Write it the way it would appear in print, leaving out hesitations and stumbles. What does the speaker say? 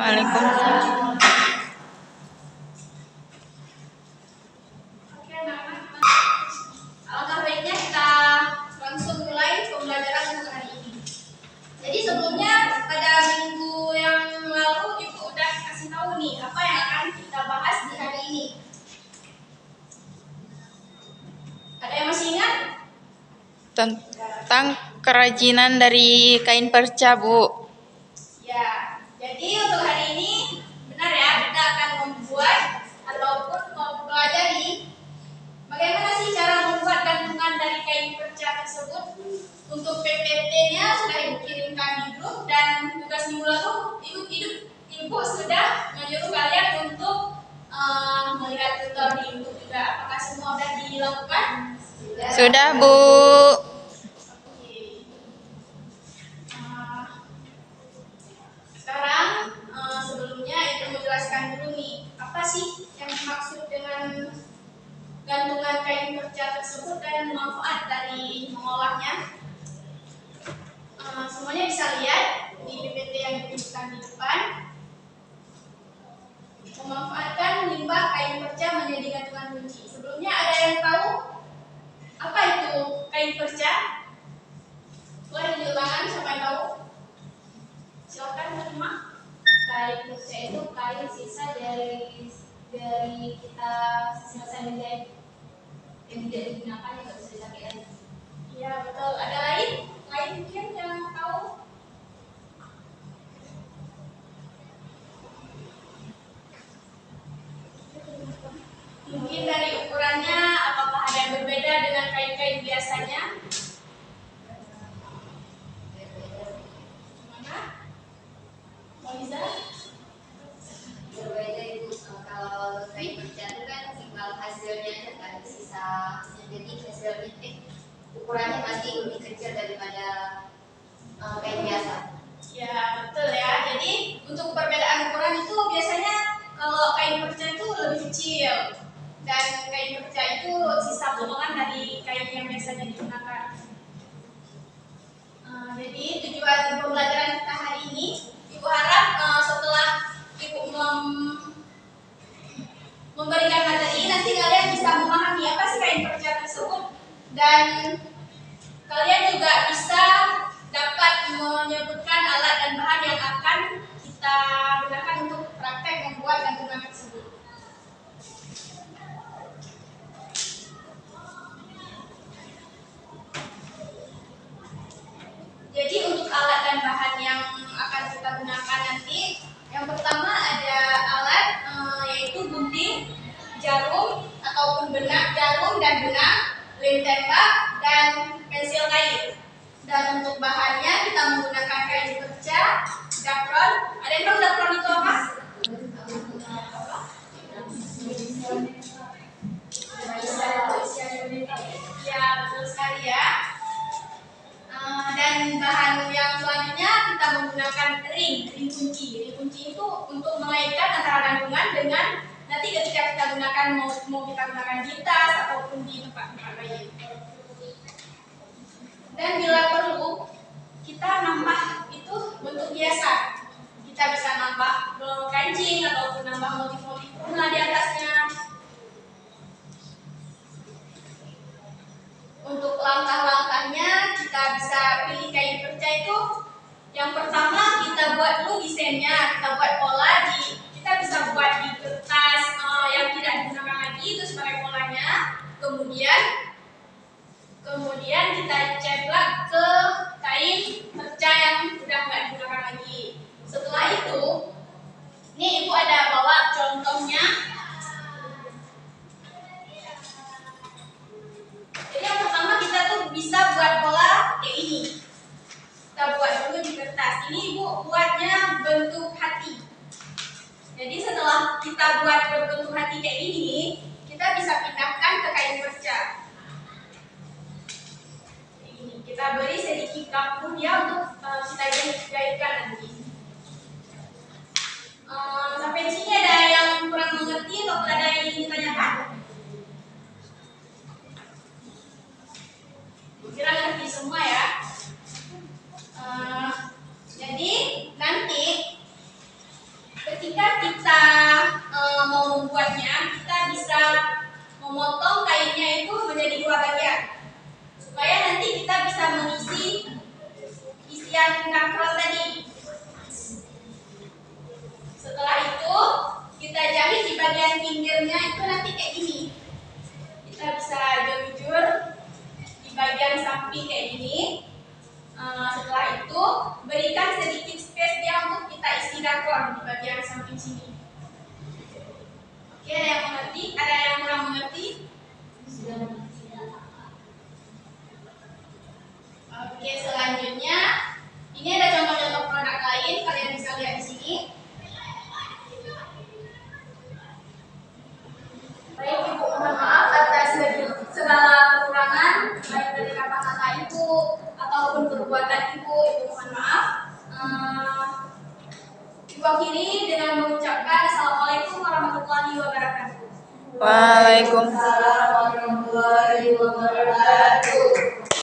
Waalaikumsalam. Oke, anak-anak. Alangkah baiknya kita langsung mulai pembelajaran untuk hari ini. Jadi sebelumnya pada minggu yang lalu Ibu udah kasih tahu nih apa yang akan kita bahas di hari ini. Ada yang masih ingat? Tentang kerajinan dari kain perca, Bu. Ya, jadi untuk hari ini benar ya kita akan membuat ataupun mempelajari bagaimana sih cara membuat gantungan dari kain perca tersebut. Untuk PPT-nya sudah Ibu kirimkan di grup dan tugas minggu lalu Ibu sudah menyuruh kalian untuk melihat tutorial di YouTube juga. Apakah semua sudah dilakukan? Sudah, Bu. Sekarang sebelumnya Ibu menjelaskan dulu nih apa sih yang dimaksud dengan gantungan kain perca tersebut dan manfaat dari mengolahnya. Semuanya bisa lihat di PPT yang ditunjukkan di depan. Memanfaatkan limbah kain perca menjadi gantungan kunci. Sebelumnya ada yang tahu apa itu kain perca? Boleh tunjuk tangan siapa yang tahu? Silakan Fatimah. Kain perca itu kain sisa dari kita selesai menjahit yang tidak digunakan yang nggak bisa dipakai lagi. Iya betul. Ada lain mungkin yang tahu? Mungkin dari ukurannya apakah ada yang berbeda dengan kain-kain biasanya? Mana? Moniza? Berbeda itu kalau kain perca itu kan tinggal hasilnya aja kan sisa, jadi hasil titik ukurannya pasti lebih kecil daripada kain biasa. Ya betul ya. Jadi untuk perbedaan ukuran itu biasanya kalau kain perca itu lebih kecil dan kain perca itu sisa potongan dari kain yang biasanya digunakan. Jadi tujuan pembelajaran kita hari ini, Ibu harap setelah Ibu memberikan materi, nanti kalian bisa memahami apa sih kain perca tersebut dan kalian juga bisa dapat menyebutkan alat dan bahan yang akan kita gunakan untuk praktek membuat gantungan tersebut. Jadi untuk alat dan bahan yang akan kita gunakan nanti, yang pertama ada alat yaitu gunting, jarum ataupun jarum dan benang, lem tembak dan pensil kain. Dan untuk bahannya kita menggunakan kain perca, dakron. Ada yang tahu dakron itu apa? Ya betul sekali ya. Dan bahan yang selanjutnya kita menggunakan ring kunci. Ring kunci itu untuk mengaitkan antara gantungan dengan nanti ketika kita gunakan mau kita gunakan di tas ataupun di tempat-tempat lain. Dan bila perlu kita nambah itu bentuk hiasan. Kita bisa nambah kancing ataupun nambah motif-motif bunga di atasnya. Untuk langkah-langkahnya kita bisa pilih kain perca itu. Yang pertama kita buat dulu desainnya, kita buat pola kita bisa buat di kertas yang tidak digunakan lagi itu sebagai polanya. Kemudian kita ceplak ke kain perca yang sudah nggak digunakan lagi. Setelah itu, ini Ibu ada bawa contohnya. Jadi yang pertama kita tuh bisa buat pola kayak ini. Kita buat dulu di kertas. Ini Ibu buatnya bentuk hati. Jadi setelah kita buat berbentuk hati kayak ini, kita bisa pindahkan ke kain perca. Ini kita beri sedikit kampung ya untuk kita jahitkan nanti. Sampai di sini ada yang kurang mengerti atau ada yang ingin ditanyakan? Kira ngerti semua ya. Jadi nanti bagian kangkral tadi. Setelah itu kita jahit di bagian pinggirnya itu nanti kayak gini. Kita bisa jujur di bagian samping kayak gini. Setelah itu berikan sedikit space dia untuk kita isi dakron di bagian samping sini. Oke, ada yang mengerti? Ada yang kurang mengerti? Oke, selanjutnya ini ada contoh-contoh produk lain, kalian bisa lihat di sini. Baik Ibu, mohon maaf atas segala kekurangan baik dari kata-kata Ibu ataupun perbuatan Ibu mohon maaf. Ibu akhiri dengan mengucapkan Assalamualaikum warahmatullahi wabarakatuh. Waalaikumsalam. Waalaikumsalam.